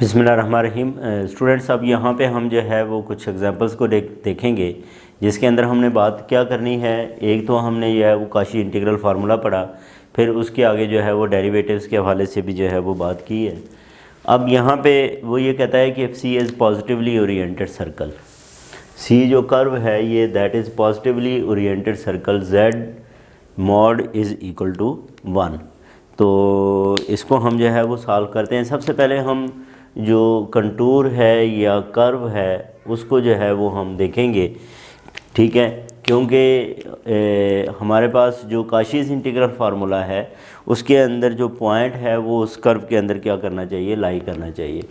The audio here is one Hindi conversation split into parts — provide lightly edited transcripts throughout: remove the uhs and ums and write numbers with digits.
बिस्मिल्लाहिर्रहमानिर्रहीम। स्टूडेंट्स, अब यहाँ पे हम जो है वो कुछ एग्जांपल्स को देखेंगे जिसके अंदर हमने बात क्या करनी है। एक तो हमने जो है वो काशी इंटीग्रल फार्मूला पढ़ा, फिर उसके आगे जो है वो डेरिवेटिव्स के हवाले से भी जो है वो बात की है। अब यहाँ पे वो ये कहता है कि C is positively oriented circle. C जो कर्व है ये that is positively oriented circle z mod is equal to 1। तो इसको हम जो है वो सॉल्व करते हैं। सबसे पहले हम जो कंटूर है या कर्व है उसको जो है वो हम देखेंगे, ठीक है, क्योंकि हमारे पास जो काशीज़ इंटीग्रल फार्मूला है उसके अंदर जो पॉइंट है वो उस कर्व के अंदर क्या करना चाहिए, लाई करना चाहिए।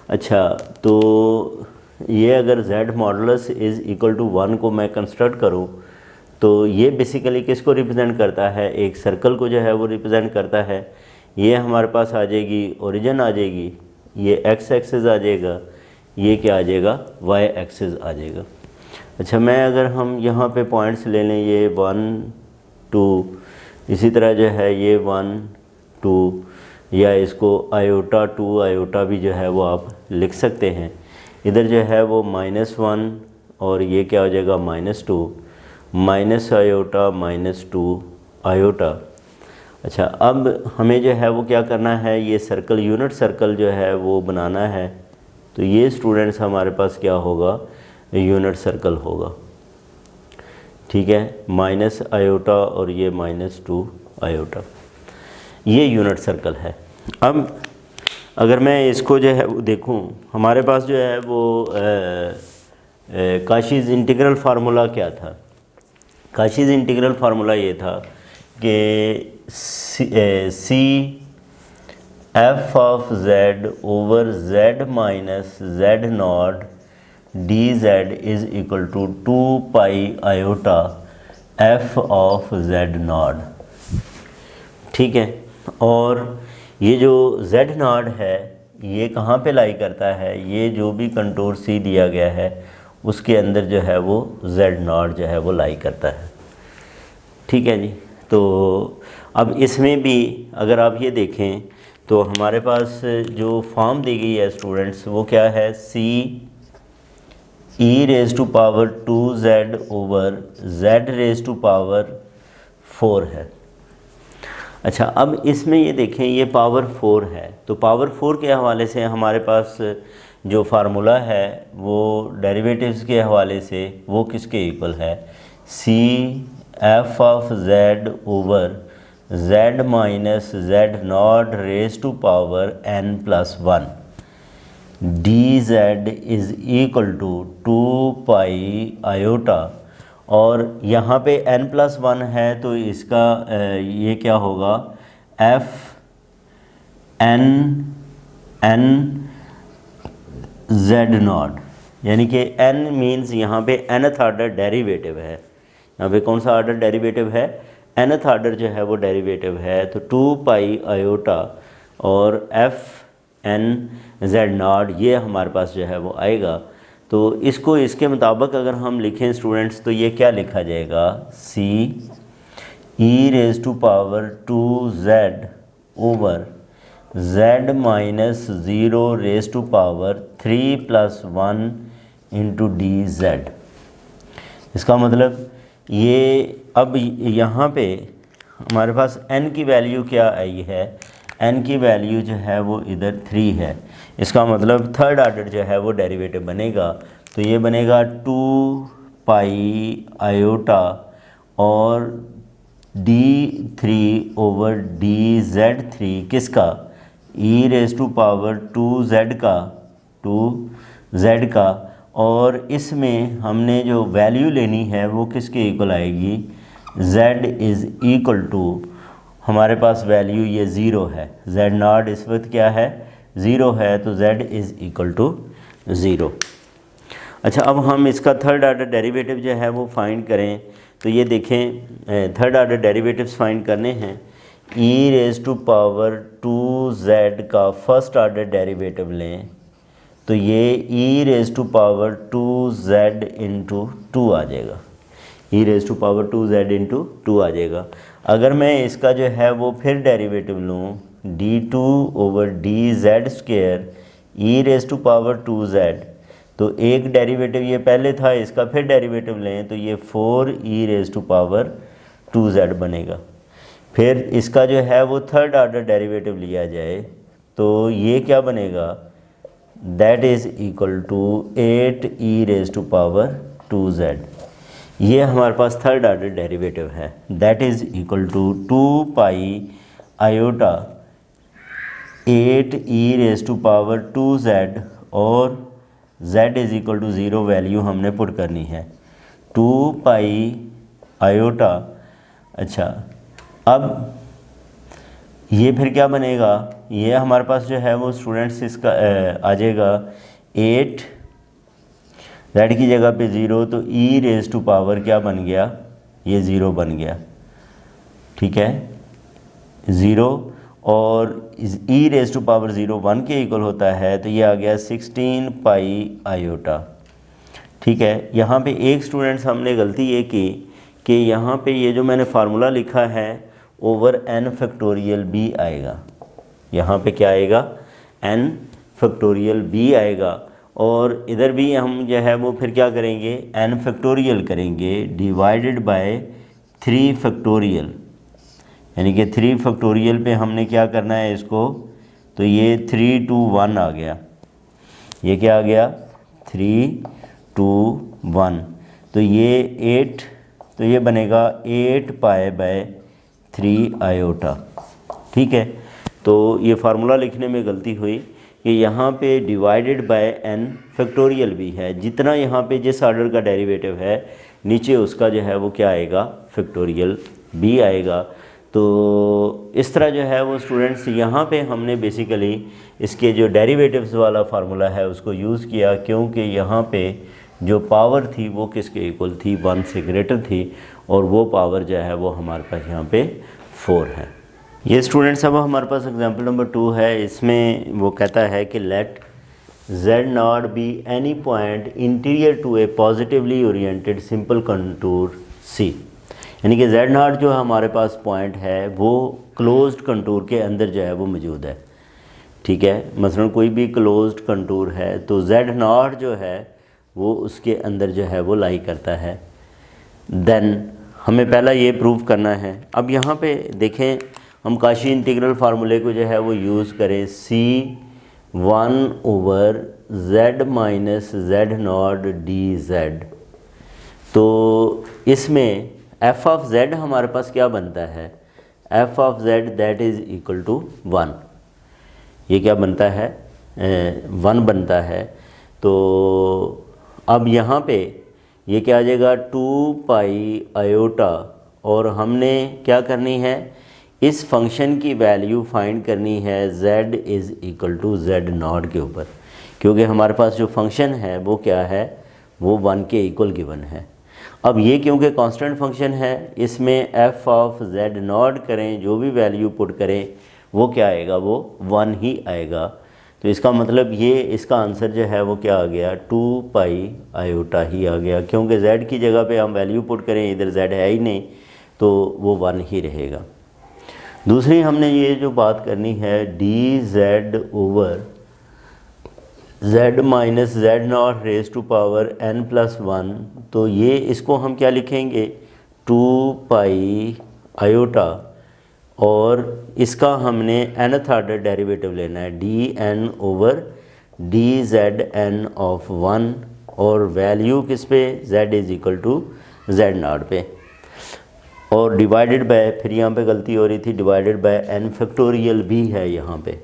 अच्छा, तो ये अगर z modulus is equal to 1 को मैं कंस्ट्रक्ट करूँ तो ये बेसिकली किसको रिप्रेजेंट करता है, एक सर्कल को जो है वो रिप्रेजेंट करता है। ये हमारे पास आ जाएगी ओरिजिन आ जाएगी, ये x एक्सिस आ जाएगा, ये क्या आ जाएगा, y एक्सिस आ जाएगा। अच्छा, मैं अगर हम यहाँ पे पॉइंट्स ले लें, ये 1 2, इसी तरह जो है ये 1 2, या इसको आयोटा 2 आयोटा भी जो है वो आप लिख सकते हैं। इधर जो है वो -1 और ये क्या हो जाएगा -2, माइनस आयोटा -2 आयोटा। अच्छा, अब हमें जो है वो क्या करना है, ये सर्कल यूनिट सर्कल जो है वो बनाना है। तो ये स्टूडेंट्स हमारे पास क्या होगा, यूनिट सर्कल होगा, ठीक है, माइनस आयोटा और ये -2 आयोटा, ये यूनिट सर्कल है। अब अगर मैं इसको जो है वो देखूं, हमारे पास जो है वो काशीज़ इंटीग्रल फार्मूला क्या था। काशीज़ इंटीग्रल फार्मूला ये था कि C f of z over z minus z not d z is equal to 2 pi iota f of z not, ठीक है। और ये जो जेड नॉट है ये कहाँ पे लाई करता है, ये जो भी कंटूर सी दिया गया है उसके अंदर जो है वो जेड नॉट जो है वो लाई करता है, ठीक है जी। तो अब इसमें भी अगर आप ये देखें तो हमारे पास जो फॉर्म दी गई है स्टूडेंट्स वो क्या है, C e raise to power 2z over z raise to power 4 है। अच्छा, अब इसमें ये देखें ये पावर 4 है, तो पावर 4 के हवाले से हमारे पास जो फार्मूला है वो डेरिवेटिव्स के हवाले से वो किसके इक्वल है, C f of z over z minus z not raise to power n+1 d z is equal to 2 pi iota. और यहाँ पे n+1 है तो इसका ये क्या होगा, एफ n जेड नॉट, यानी कि n मीन्स यहाँ पे nth ऑर्डर डेरिवेटिव है। यहाँ पे कौन सा ऑर्डर डेरिवेटिव है, nth ऑर्डर जो है वो डेरिवेटिव है। तो 2 पाई आयोटा और एफ एन जेड नॉट ये हमारे पास जो है वो आएगा। तो इसको इसके मुताबिक अगर हम लिखें स्टूडेंट्स तो ये क्या लिखा जाएगा, C e raise to power 2z over z minus 0 raise to power 3+1 into d z. इसका मतलब ये अब यहाँ पे हमारे पास n की वैल्यू क्या आई है, n की वैल्यू जो है वो इधर 3 है। इसका मतलब थर्ड ऑर्डर जो है वो डेरिवेटिव बनेगा, तो ये बनेगा 2 पाई आयोटा और d3 ओवर डी जेड 3 किसका, e raise to power 2z का। और इसमें हमने जो वैल्यू लेनी है वो किसके इक्वल आएगी, z इज़ इक्वल टू, हमारे पास वैल्यू ये 0 है, z नॉट इस वक्त क्या है, 0 है, तो z इज़ इक्वल टू 0। अच्छा, अब हम इसका थर्ड ऑर्डर डेरिवेटिव जो है वो फाइंड करें तो ये देखें, थर्ड ऑर्डर डेरिवेटिव्स फाइंड करने हैं। e raise to power 2z का फर्स्ट ऑर्डर डेरिवेटिव लें तो ये e raise to power 2z into 2 आ जाएगा, e raise to power 2z into 2 आ जाएगा। अगर मैं इसका जो है वो फिर डेरिवेटिव लूँ d2 over d z square e raise to power 2z, तो एक डेरिवेटिव ये पहले था, इसका फिर डेरिवेटिव लें तो ये 4e rays to power 2z बनेगा। फिर इसका जो है वो थर्ड ऑर्डर डेरिवेटिव लिया जाए तो ये क्या बनेगा, that is equal to 8e raise to power 2z। ये हमारे पास थर्ड ऑर्डर डेरिवेटिव है, that is equal to 2 pi iota 8e raise to power 2z और z is equal to 0 value हमने पुट करनी है, 2 पाई आयोटा। अच्छा, अब ये फिर क्या बनेगा, ये हमारे पास जो है वो स्टूडेंट्स इसका आ जाएगा 8 z की जगह पे 0, तो e रेज़ टू पावर क्या बन गया, ये 0 बन गया, ठीक है 0, और e रेज़ टू पावर 0 1 के इक्वल होता है, तो ये आ गया 16 पाई आयोटा। ठीक है, यहाँ पे एक स्टूडेंट्स हमने गलती ये की कि यहाँ पे ये जो मैंने फार्मूला लिखा है ओवर n फैक्टोरियल b आएगा, यहाँ पे क्या आएगा, n फैक्टोरियल b आएगा, और इधर भी हम जो है वो फिर क्या करेंगे, n फैक्टोरियल करेंगे डिवाइडेड बाय 3 फैक्टोरियल, यानी कि 3 फैक्टोरियल पे हमने क्या करना है इसको, तो ये 3 2 1 आ गया, ये क्या आ गया 3 2 1, तो ये 8, तो ये बनेगा 8 पाई बाय 3 आयोटा। ठीक है, तो ये फार्मूला लिखने में गलती हुई कि यहाँ पे डिवाइडेड बाय n फैक्टोरियल भी है, जितना यहाँ पे जिस ऑर्डर का डेरिवेटिव है नीचे उसका जो है वो क्या आएगा, फैक्टोरियल b आएगा। तो इस तरह जो है वो स्टूडेंट्स यहाँ पे हमने बेसिकली इसके जो डेरिवेटिव्स वाला फार्मूला है उसको यूज़ किया, क्योंकि यहाँ पे जो पावर थी वो किसके इक्वल थी, 1 से ग्रेटर थी, और वो पावर जो है वो हमारे पास यहाँ पे 4 है। ये स्टूडेंट्स अब हमारे पास एग्जांपल नंबर 2 है, इसमें वो कहता है कि let z not be any point interior to a positively oriented simple contour C, यानी कि z नॉट जो हमारे पास पॉइंट है वो क्लोज्ड कंटूर के अंदर जो है वो मौजूद है। ठीक है, मसलन कोई भी क्लोज्ड कंटूर है तो z नॉट जो है वो उसके अंदर जो है वो लाई करता है। देन हमें पहला ये प्रूव करना है। अब यहाँ पे देखें, हम काशी इंटीग्रल फार्मूले को जो है वो यूज़ करें, C1 over z minus z not dz, तो इसमें f ऑफ z हमारे पास क्या बनता है, f of z that is equal to 1, ये क्या बनता है 1 बनता है। तो अब यहाँ पे ये क्या आ जाएगा 2 पाई आयोटा, और हमने क्या करनी है, इस फंक्शन की वैल्यू फाइंड करनी है z is equal to z not के ऊपर, क्योंकि हमारे पास जो फंक्शन है वो क्या है, वो 1 के इक्वल गिवन है। अब ये क्योंकि कांस्टेंट फंक्शन है, इसमें f ऑफ z नॉट करें, जो भी वैल्यू पुट करें वो क्या आएगा, वो 1 ही आएगा। तो इसका मतलब ये इसका आंसर जो है वो क्या आ गया, 2 पाई आयोटा ही आ गया, क्योंकि z की जगह पे हम वैल्यू पुट करें, इधर z है ही नहीं तो वो 1 ही रहेगा। दूसरी हमने ये जो बात करनी है dz over z minus z not raise to power n+1, तो ये इसको हम क्या लिखेंगे 2 पाई आयोटा, और इसका हमने nth ऑर्डर डेरिवेटिव लेना है dn ओवर dzn ऑफ 1, और वैल्यू किस पे, z is equal to z not पे, और डिवाइडेड बाय, फिर यहाँ पे गलती हो रही थी, डिवाइडेड बाय n फैक्टोरियल भी है, यहाँ पे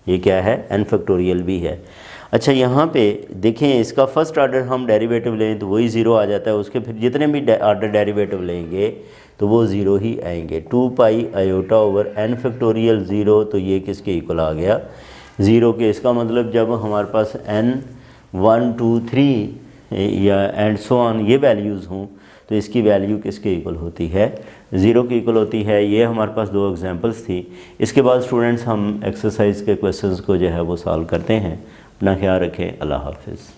ये क्या है n फैक्टोरियल भी है। अच्छा, यहाँ पे देखें, इसका फर्स्ट ऑर्डर हम डेरिवेटिव लें तो वही 0 आ जाता है, उसके फिर जितने भी ऑर्डर डेरिवेटिव लेंगे तो वो 0 ही आएंगे। 2 pi iota over n factorial 0, तो ये किसके इक्वल आ गया, 0 के। इसका मतलब जब हमारे पास n 1 2 3 या एंड सो ऑन ये वैल्यूज़ हों तो इसकी वैल्यू किसके इक्वल होती है, 0 के इक्वल होती है। ये हमारे पास 2 एग्जांपल्स थी। इसके बाद स्टूडेंट्स हम एक्सरसाइज के क्वेश्चंस को जो है वो सॉल्व करते हैं। अपना ख्याल रखें। अल्लाह हाफिज़।